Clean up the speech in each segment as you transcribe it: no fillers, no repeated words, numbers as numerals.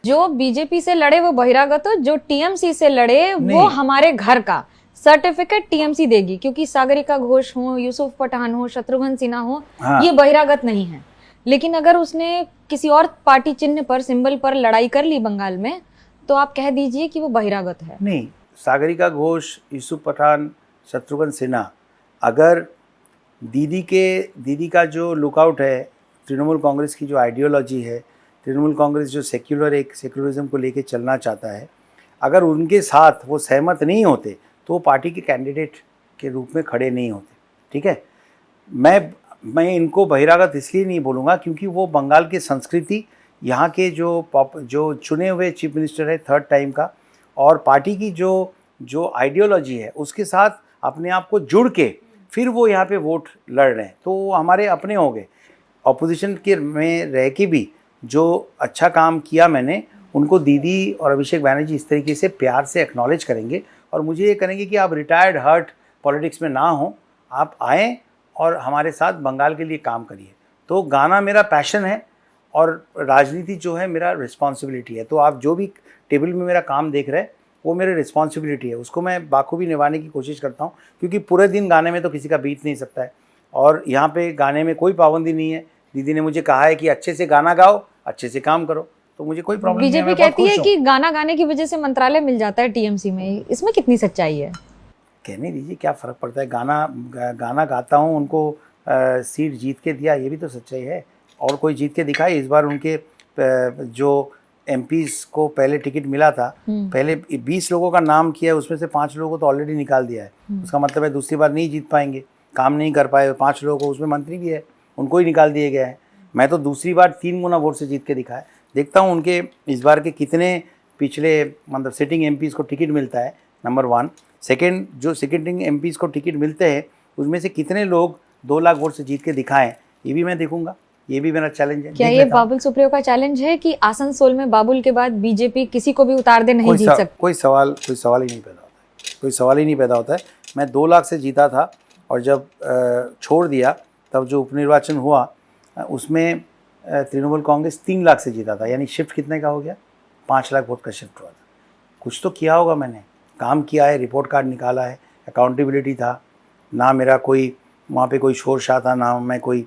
जो बीजेपी से लड़े वो बहिरागत हो, जो टीएमसी से लड़े वो हमारे घर का सर्टिफिकेट टीएमसी देगी, क्योंकि सागरिका घोष हो, यूसुफ पठान हो, शत्रुघ्न सिन्हा हो, ये बहिरागत नहीं है। लेकिन अगर उसने किसी और पार्टी चिन्ह पर, सिंबल पर लड़ाई कर ली बंगाल में, तो आप कह दीजिए कि वो बहिरागत है। नहीं, सागरिका घोष, यूसुफ पठान, शत्रुघ्न सिन्हा, अगर दीदी का जो लुकआउट है, तृणमूल कांग्रेस की जो आइडियोलॉजी है, तृणमूल कांग्रेस जो सेक्युलरिज्म को लेके चलना चाहता है, अगर उनके साथ वो सहमत नहीं होते तो वो पार्टी के कैंडिडेट के रूप में खड़े नहीं होते। ठीक है, मैं इनको बहिरागत इसलिए नहीं बोलूँगा क्योंकि वो बंगाल की संस्कृति, यहाँ के जो चुने हुए चीफ मिनिस्टर है 3rd टाइम का, और पार्टी की जो आइडियोलॉजी है उसके साथ अपने आप को जुड़ के फिर वो यहाँ पे वोट लड़ रहे हैं, तो वो हमारे अपने हो गए। ऑपोजिशन के में रह के भी जो अच्छा काम किया मैंने, उनको दीदी और अभिषेक बैनर्जी इस तरीके से प्यार से एक्नॉलेज करेंगे और मुझे ये करेंगे कि आप रिटायर्ड हर्ट पॉलिटिक्स में ना हो, आप आएँ और हमारे साथ बंगाल के लिए काम करिए। तो गाना मेरा पैशन है और राजनीति जो है मेरा रिस्पॉन्सिबिलिटी है। तो आप जो भी टेबल में मेरा काम देख रहे हैं वो मेरी रिस्पॉन्सिबिलिटी है, उसको मैं बाखूबी निभाने की कोशिश करता हूँ, क्योंकि पूरे दिन गाने में तो किसी का बीत नहीं सकता है और यहाँ पे गाने में कोई पाबंदी नहीं है। दीदी ने मुझे कहा है कि अच्छे से गाना गाओ, अच्छे से काम करो, तो मुझे कोई प्रॉब्लम नहीं है। बीजेपी कहती है कि गाना गाने की वजह से मंत्रालय मिल जाता है टीएमसी में, इसमें कितनी सच्चाई है? कहने दीजिए, क्या फ़र्क पड़ता है, गाना गाता हूँ, उनको सीट जीत के दिया, ये भी तो सच्चाई है। और कोई जीत के दिखाए, इस बार उनके जो एमपीज़ को पहले टिकट मिला था, पहले 20 लोगों का नाम किया है, उसमें से 5 लोगों को तो ऑलरेडी निकाल दिया है। उसका मतलब है दूसरी बार नहीं जीत पाएंगे, काम नहीं कर पाए। 5 लोगों को, उसमें मंत्री भी है, उनको ही निकाल दिए गए हैं। मैं तो दूसरी बार 3 गुना वोट से जीत के दिखाया। देखता हूँ उनके इस बार के कितने पिछले मतलब सिटिंग एमपीज़ को टिकट मिलता है, नंबर 1। सेकेंड, जो सिटिंग एमपीज़ को टिकट मिलते हैं उसमें से कितने लोग 2 लाख वोट से जीत के दिखाएं, ये भी मैं देखूंगा। ये भी मेरा चैलेंज है। क्या ये बाबुल सुप्रियो का चैलेंज है कि आसनसोल में बाबुल के बाद बीजेपी किसी को भी उतार दे, नहीं जीत सकती? कोई सवाल ही नहीं पैदा होता है, कोई सवाल ही नहीं पैदा होता है। मैं 2 लाख से जीता था और जब छोड़ दिया तब जो उपनिर्वाचन हुआ उसमें तृणमूल कांग्रेस 3 लाख से जीता था, यानी शिफ्ट कितने का हो गया? 5 लाख वोट का शिफ्ट हुआ था। कुछ तो किया होगा, मैंने काम किया है, रिपोर्ट कार्ड निकाला है, अकाउंटेबिलिटी था ना, मेरा कोई वहाँ पे कोई शोर शाह था ना, मैं कोई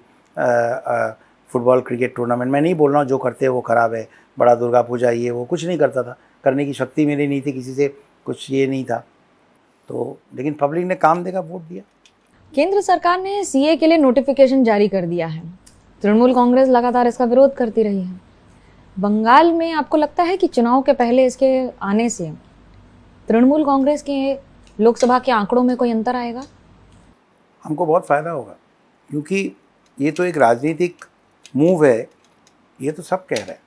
फुटबॉल क्रिकेट टूर्नामेंट, मैं नहीं बोल रहा हूँ जो करते हैं वो ख़राब है, बड़ा दुर्गा पूजा ये वो, कुछ नहीं करता था, करने की शक्ति मेरी नहीं थी, किसी से कुछ ये नहीं था, तो लेकिन पब्लिक ने काम देखा, वोट दिया। केंद्र सरकार ने सीए के लिए नोटिफिकेशन जारी कर दिया है, तृणमूल कांग्रेस लगातार इसका विरोध करती रही है। बंगाल में आपको लगता है कि चुनाव के पहले इसके आने से तृणमूल कांग्रेस के लोकसभा के आंकड़ों में कोई अंतर आएगा? हमको बहुत फ़ायदा होगा, क्योंकि ये तो एक राजनीतिक मूव है, ये तो सब कह रहे हैं,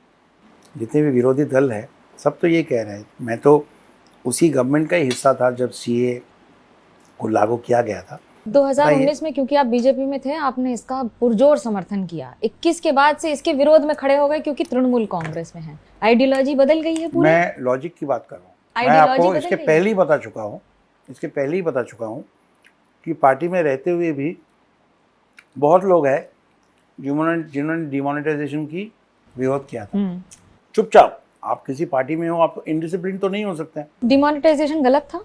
जितने भी विरोधी दल है सब तो ये कह रहे हैं। मैं तो उसी गवर्नमेंट का ही हिस्सा था जब सीए को लागू किया गया था 2019 में, क्योंकि आप बीजेपी में थे, आपने इसका पुरजोर समर्थन किया। 21 के बाद से इसके विरोध में खड़े हो गए क्योंकि तृणमूल कांग्रेस में है, आइडियोलॉजी बदल गई है पूरी। मैं लॉजिक की बात कर रहा हूँ, मैं आपको इसके पहले ही बता चुका हूँ कि पार्टी में रहते हुए भी बहुत लोग हैं जिन्होंने डिमोनेटाइजेशन की विरोध किया था। चुपचाप, आप किसी पार्टी में हो, आप इनडिसिप्लिन तो नहीं हो सकते हैं। डिमोनेटाइजेशन गलत था?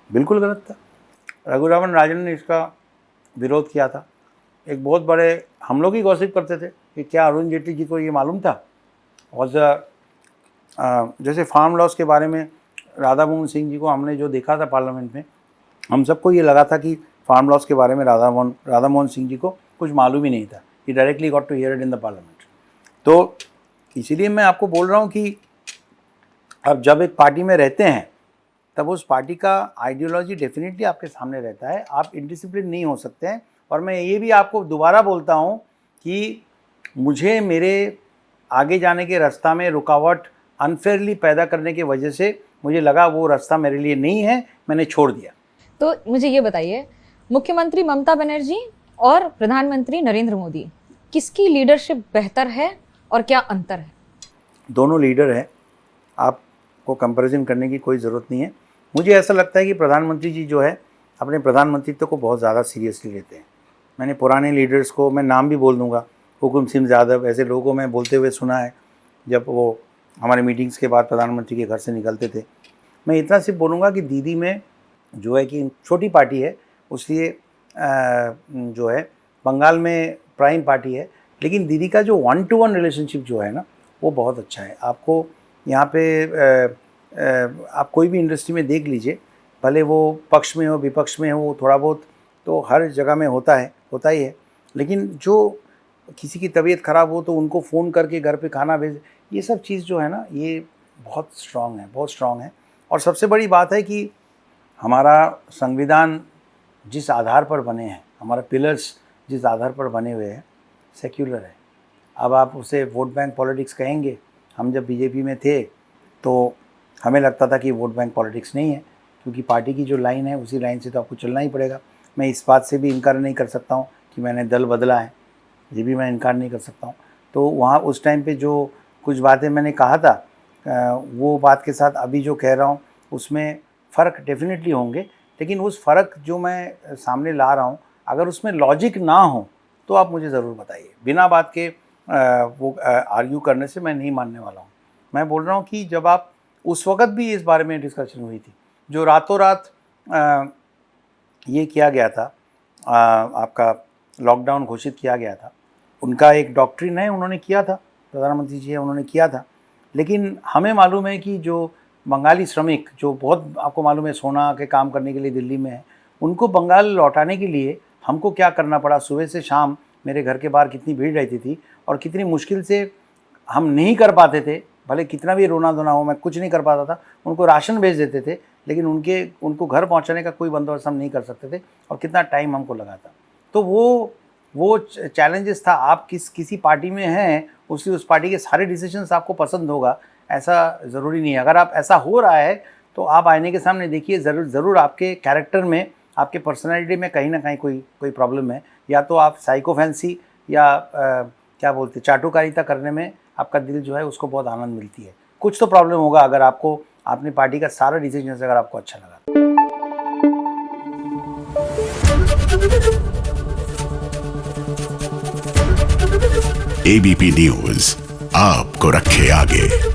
बिल्कुल गलत था। रघुरामन राजन ने इसका विरोध किया था। एक बहुत बड़े, हम लोग ही गॉसिप करते थे कि क्या अरुण जेटली जी को ये मालूम था। और जैसे फार्म लॉस के बारे में राधा मोहन सिंह जी को हमने जो देखा था पार्लियामेंट में, हम सबको ये लगा था कि फार्म लॉस के बारे में राधा मोहन सिंह जी को कुछ मालूम ही नहीं था। He directly got to hear it in the parliament. तो इसीलिए मैं आपको बोल रहा हूँ कि अब जब एक पार्टी में रहते हैं तब उस पार्टी का आइडियोलॉजी डेफिनेटली आपके सामने रहता है, आप इनडिसिप्लिन नहीं हो सकते हैं। और मैं ये भी आपको दोबारा बोलता हूँ कि मुझे मेरे आगे जाने के रास्ता में रुकावट अनफेयरली पैदा करने की वजह से मुझे लगा वो रास्ता मेरे लिए नहीं है, मैंने छोड़ दिया। तो मुझे ये बताइए, मुख्यमंत्री ममता बनर्जी और प्रधानमंत्री नरेंद्र मोदी, किसकी लीडरशिप बेहतर है और क्या अंतर है? दोनों लीडर हैं, आपको कंपैरिजन करने की कोई ज़रूरत नहीं है। मुझे ऐसा लगता है कि प्रधानमंत्री जी जो है अपने प्रधानमंत्रित्व को बहुत ज़्यादा सीरियसली लेते हैं। मैंने पुराने लीडर्स को, मैं नाम भी बोल दूंगा, हुकुम सिंह यादव, ऐसे लोगों को मैं बोलते हुए सुना है जब वो हमारे मीटिंग्स के बाद प्रधानमंत्री के घर से निकलते थे। मैं इतना सिर्फ बोलूँगा कि दीदी में जो है कि छोटी पार्टी है, उसलिए जो है बंगाल में प्राइम पार्टी है, लेकिन दीदी का जो 1-to-1 रिलेशनशिप जो है ना वो बहुत अच्छा है। आपको यहाँ पे आप कोई भी इंडस्ट्री में देख लीजिए, भले वो पक्ष में हो विपक्ष में हो, वो थोड़ा बहुत तो हर जगह में होता ही है, लेकिन जो किसी की तबीयत ख़राब हो तो उनको फ़ोन करके घर पे खाना भेज, ये सब चीज़ जो है ना ये बहुत स्ट्रॉन्ग है। और सबसे बड़ी बात है कि हमारा संविधान जिस आधार पर बने हैं, हमारा पिलर्स जिस आधार पर बने हुए हैं, सेक्युलर है। अब आप उसे वोट बैंक पॉलिटिक्स कहेंगे, हम जब बीजेपी में थे तो हमें लगता था कि वोट बैंक पॉलिटिक्स नहीं है, क्योंकि पार्टी की जो लाइन है उसी लाइन से तो आपको चलना ही पड़ेगा। मैं इस बात से भी इनकार नहीं कर सकता हूँ कि मैंने दल बदला है, ये भी मैं इनकार नहीं कर सकता हूँ। तो वहाँ उस टाइम पे जो कुछ बातें मैंने कहा था, वो बात के साथ अभी जो कह रहा हूँ उसमें फ़र्क डेफिनेटली होंगे, लेकिन उस फ़र्क जो मैं सामने ला रहा हूँ अगर उसमें लॉजिक ना हो तो आप मुझे ज़रूर बताइए। बिना बात के वो आर्ग्यू करने से मैं नहीं मानने वाला हूँ। मैं बोल रहा हूँ कि जब आप उस वक़्त भी इस बारे में डिस्कशन हुई थी, जो रातों रात ये किया गया था, आपका लॉकडाउन घोषित किया गया था, उनका एक डॉक्ट्रिन है, उन्होंने किया था, प्रधानमंत्री जी है उन्होंने किया था। लेकिन हमें मालूम है कि जो बंगाली श्रमिक जो बहुत आपको मालूम है सोना के काम करने के लिए दिल्ली में है, उनको बंगाल लौटाने के लिए हमको क्या करना पड़ा। सुबह से शाम मेरे घर के बाहर कितनी भीड़ रहती थी और कितनी मुश्किल से हम नहीं कर पाते थे, भले कितना भी रोना धोना हो, मैं कुछ नहीं कर पाता था। उनको राशन भेज देते थे, लेकिन उनको घर पहुंचाने का कोई बंदोबस्त हम नहीं कर सकते थे और कितना टाइम हमको लगा था। तो वो चैलेंजेस था। आप किसी पार्टी में हैं, उस पार्टी के सारे डिसीजंस आपको पसंद होगा ऐसा ज़रूरी नहीं है। अगर आप ऐसा हो रहा है तो आप आईने के सामने देखिए, ज़रूर आपके कैरेक्टर में, आपके पर्सनैलिटी में कहीं ना कहीं कोई प्रॉब्लम है। या तो आप साइको फैंसी या क्या बोलते चाटुकारिता करने में आपका दिल जो है उसको बहुत आनंद मिलती है। कुछ तो प्रॉब्लम होगा अगर आपको अपनी पार्टी का सारा डिसीजन अगर आपको अच्छा लगा। एबीपी न्यूज़ आपको रखे आगे।